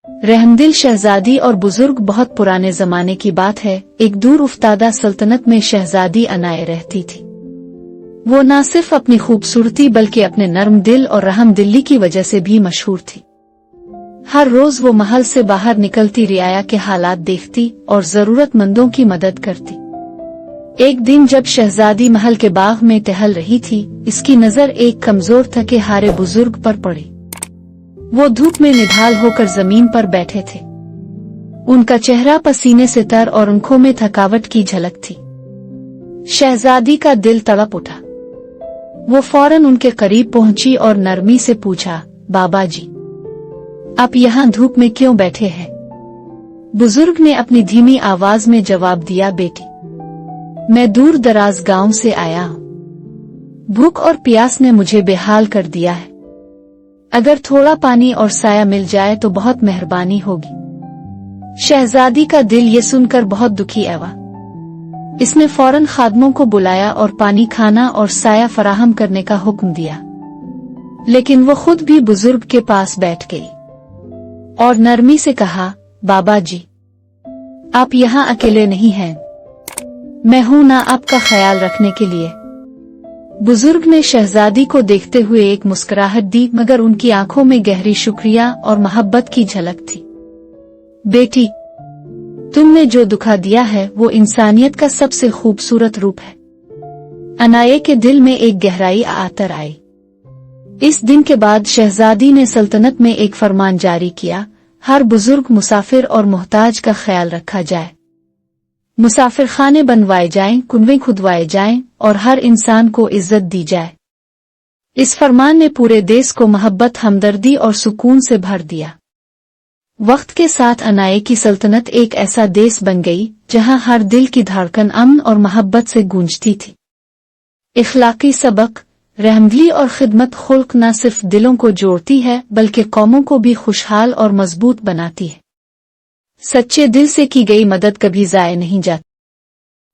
रहमदिल शहजादी और बुजुर्ग बहुत पुराने जमाने की बात है। एक दूर उफ्तादा सल्तनत में शहजादी अनाए रहती थी। वो न सिर्फ अपनी खूबसूरती बल्कि अपने नर्म दिल और रहम दिली की वजह से भी मशहूर थी। हर रोज वो महल से बाहर निकलती रियाया के हालात देखती और जरूरतमंदों की मदद करती। एक दिन जब शहजादी महल के बाग में टहल रही थी, इसकी नजर एक कमजोर थके हारे बुजुर्ग पर पड़ी। वो धूप में निढाल होकर जमीन पर बैठे थे। उनका चेहरा पसीने से तर और आंखों में थकावट की झलक थी। शहजादी का दिल तड़प उठा। वो फौरन उनके करीब पहुंची और नरमी से पूछा, बाबा जी, आप यहाँ धूप में क्यों बैठे हैं? बुजुर्ग ने अपनी धीमी आवाज में जवाब दिया, बेटी, मैं दूर दराज गांव से आया हूँ। भूख और प्यास ने मुझे बेहाल कर दिया है। अगर थोड़ा पानी और साया मिल जाए तो बहुत मेहरबानी होगी। शहजादी का दिल ये सुनकर बहुत दुखी हुआ। इसने फौरन खादमों को बुलाया और पानी, खाना और साया फराहम करने का हुक्म दिया। लेकिन वो खुद भी बुजुर्ग के पास बैठ गई और नरमी से कहा, बाबा जी, आप यहाँ अकेले नहीं हैं। मैं हूं ना आपका ख्याल रखने के लिए। बुजुर्ग ने शहजादी को देखते हुए एक मुस्कुराहट दी, मगर उनकी आंखों में गहरी शुक्रिया और मोहब्बत की झलक थी। बेटी, तुमने जो दुखा दिया है वो इंसानियत का सबसे खूबसूरत रूप है। अनाये के दिल में एक गहराई आतर आई। इस दिन के बाद शहजादी ने सल्तनत में एक फरमान जारी किया, हर बुजुर्ग, मुसाफिर और मोहताज का ख्याल रखा जाए। मुसाफिर खाने बनवाए जाएं, कुनवें खुदवाए जाएं और हर इंसान को इज्जत दी जाए। इस फरमान ने पूरे देश को मोहब्बत, हमदर्दी और सुकून से भर दिया। वक्त के साथ अनाये की सल्तनत एक ऐसा देश बन गई जहां हर दिल की धड़कन अमन और मोहब्बत से गूंजती थी। इखलाकी सबक, रहमदिली और खिदमत खुल्क न सिर्फ दिलों को जोड़ती है बल्कि कौमों को भी खुशहाल और मजबूत बनाती है। सच्चे दिल से की गई मदद कभी जाया नहीं जाती।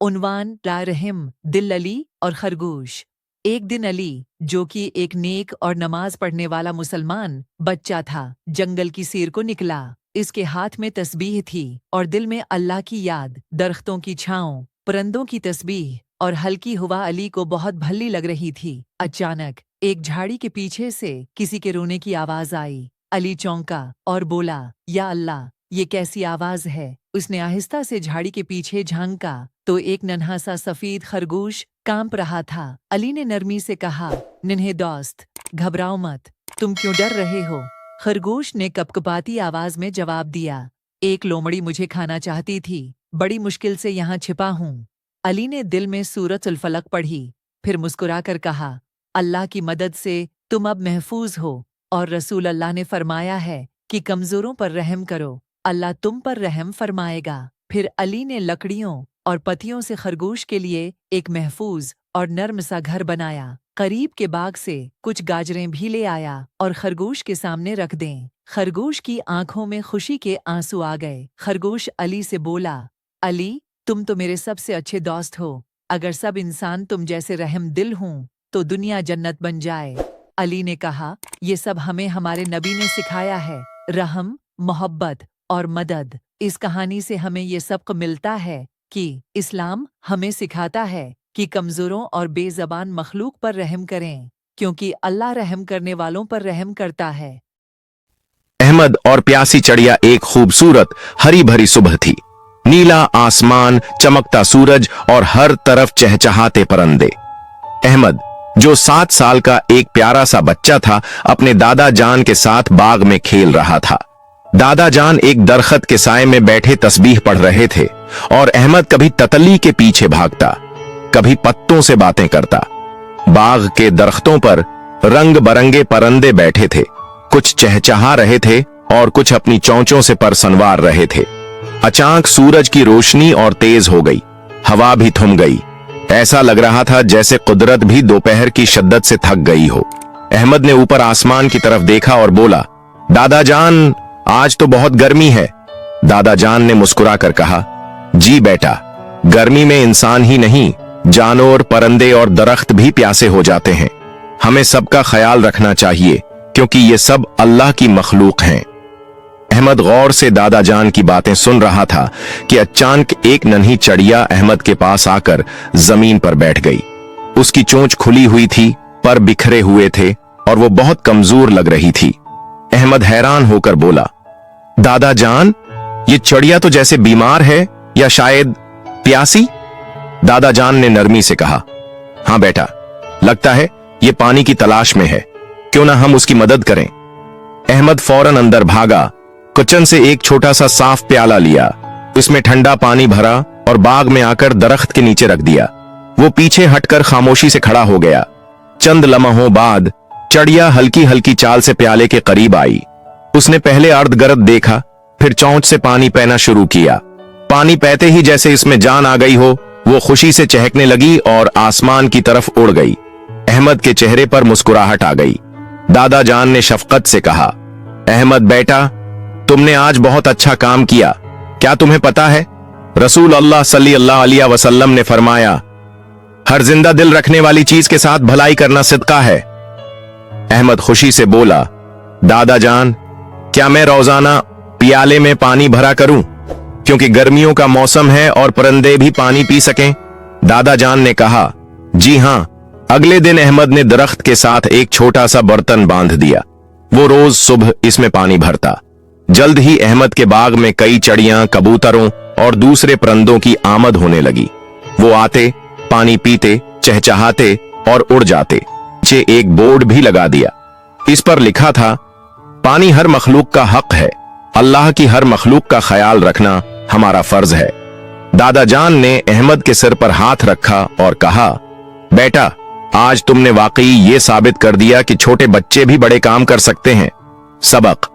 उन्वान, रहम दिल अली और खरगोश। एक दिन अली, जो कि एक नेक और नमाज पढ़ने वाला मुसलमान बच्चा था, जंगल की सैर को निकला। इसके हाथ में तस्बीह थी और दिल में अल्लाह की याद। दरख्तों की छांव, परिंदों की तस्बीह और हल्की हवा अली को बहुत भली लग रही थी। अचानक एक झाड़ी के पीछे से किसी के रोने की आवाज आई। अली चौंका और बोला, या अल्लाह, ये कैसी आवाज है? उसने आहिस्ता से झाड़ी के पीछे झांका तो एक नन्हा सा सफेद खरगोश कांप रहा था। अली ने नरमी से कहा, नन्हे दोस्त, घबराओ मत, तुम क्यों डर रहे हो? खरगोश ने कपकपाती आवाज में जवाब दिया, एक लोमड़ी मुझे खाना चाहती थी, बड़ी मुश्किल से यहाँ छिपा हूँ। अली ने दिल में सूरतुल फलक पढ़ी, फिर मुस्कुराकर कहा, अल्लाह की मदद से तुम अब महफूज हो और रसूल अल्लाह ने फरमाया है कि कमजोरों पर रहम करो, अल्लाह तुम पर रहम फरमाएगा। फिर अली ने लकड़ियों और पत्तियों से खरगोश के लिए एक महफूज और नर्म सा घर बनाया। करीब के बाग से कुछ गाजरें भी ले आया और खरगोश के सामने रख दें। खरगोश की आंखों में खुशी के आंसू आ गए। खरगोश अली से बोला, अली, तुम तो मेरे सबसे अच्छे दोस्त हो। अगर सब इंसान तुम जैसे रहम दिल हों तो दुनिया जन्नत बन जाए। अली ने कहा, ये सब हमें हमारे नबी ने सिखाया है, रहम, मोहब्बत और मदद। इस कहानी से हमें ये सबक मिलता है कि इस्लाम हमें सिखाता है कि कमजोरों और बेज़बान मखलूक पर रहम करें, क्योंकि अल्लाह रहम करने वालों पर रहम करता है। अहमद और प्यासी चिड़िया। एक खूबसूरत हरी भरी सुबह थी। नीला आसमान, चमकता सूरज और हर तरफ चहचहाते परिंदे। अहमद, जो 7 साल का एक प्यारा सा बच्चा था, अपने दादा जान के साथ बाग में खेल रहा था। दादा जान एक दरख्त के साए में बैठे तस्बीह पढ़ रहे थे और अहमद कभी ततली के पीछे भागता, कभी पत्तों से बातें करता। बाग के दरख्तों पर रंग बरंगे परिंदे बैठे थे, कुछ चहचहा रहे थे और कुछ अपनी चोंचों से पर संवार रहे थे। अचानक सूरज की रोशनी और तेज हो गई, हवा भी थम गई। ऐसा लग रहा था जैसे कुदरत भी दोपहर की शिद्दत से थक गई हो। अहमद ने ऊपर आसमान की तरफ देखा और बोला, दादा जान, आज तो बहुत गर्मी है। दादा जान ने मुस्कुराकर कहा, जी बेटा, गर्मी में इंसान ही नहीं, जानवर, परिंदे और दरख्त भी प्यासे हो जाते हैं। हमें सबका ख्याल रखना चाहिए क्योंकि ये सब अल्लाह की मखलूक हैं। अहमद गौर से दादा जान की बातें सुन रहा था कि अचानक एक नन्ही चिड़िया अहमद के पास आकर जमीन पर बैठ गई। उसकी चोंच खुली हुई थी, पर बिखरे हुए थे और वो बहुत कमजोर लग रही थी। अहमद हैरान होकर बोला, दादा जान, ये चिड़िया तो जैसे बीमार है या शायद प्यासी। दादा जान ने नरमी से कहा, हाँ बेटा, लगता है ये पानी की तलाश में है, क्यों ना हम उसकी मदद करें। अहमद फौरन अंदर भागा, किचन से एक छोटा सा साफ प्याला लिया, उसमें ठंडा पानी भरा और बाग में आकर दरख्त के नीचे रख दिया। वो पीछे हटकर खामोशी से खड़ा हो गया। चंद लम्हों बाद चिड़िया हल्की हल्की चाल से प्याले के करीब आई। उसने पहले अर्धगर्द देखा, फिर चोंच से पानी पीना शुरू किया। पानी पीते ही जैसे इसमें जान आ गई हो, वो खुशी से चहकने लगी और आसमान की तरफ उड़ गई। अहमद के चेहरे पर मुस्कुराहट आ गई। दादा जान ने शफकत से कहा, अहमद बेटा, तुमने आज बहुत अच्छा काम किया। क्या तुम्हें पता है, रसूल अल्लाह सल्लल्लाहु अलैहि वसल्लम ने फरमाया, हर जिंदा दिल रखने वाली चीज के साथ भलाई करना सिदका है। अहमद खुशी से बोला, दादा जान, क्या मैं रोजाना प्याले में पानी भरा करूं, क्योंकि गर्मियों का मौसम है और परिंदे भी पानी पी सकें। दादा जान ने कहा, जी हां। अगले दिन अहमद ने दरख्त के साथ एक छोटा सा बर्तन बांध दिया। वो रोज सुबह इसमें पानी भरता। जल्द ही अहमद के बाग में कई चिड़ियां, कबूतरों और दूसरे परिंदों की आमद होने लगी। वो आते, पानी पीते, चहचहाते और उड़ जाते। नीचे एक बोर्ड भी लगा दिया। इस पर लिखा था, पानी हर मखलूक का हक है, अल्लाह की हर मखलूक का ख्याल रखना हमारा फर्ज है। दादा जान ने अहमद के सिर पर हाथ रखा और कहा, बेटा, आज तुमने वाकई ये साबित कर दिया कि छोटे बच्चे भी बड़े काम कर सकते हैं। सबक,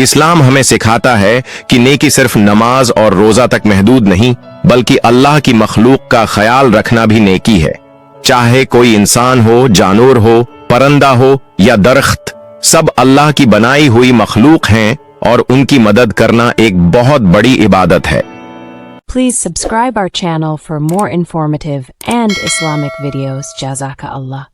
इस्लाम हमें सिखाता है कि नेकी सिर्फ नमाज और रोजा तक महदूद नहीं, बल्कि अल्लाह की मखलूक का ख्याल रखना भी नेकी है। चाहे कोई इंसान हो, जानवर हो, परिंदा हो या दरख्त, सब अल्लाह की बनाई हुई मखलूक हैं और उनकी मदद करना एक बहुत बड़ी इबादत है। Please subscribe our channel for more informative and Islamic videos. Jazaka Allah.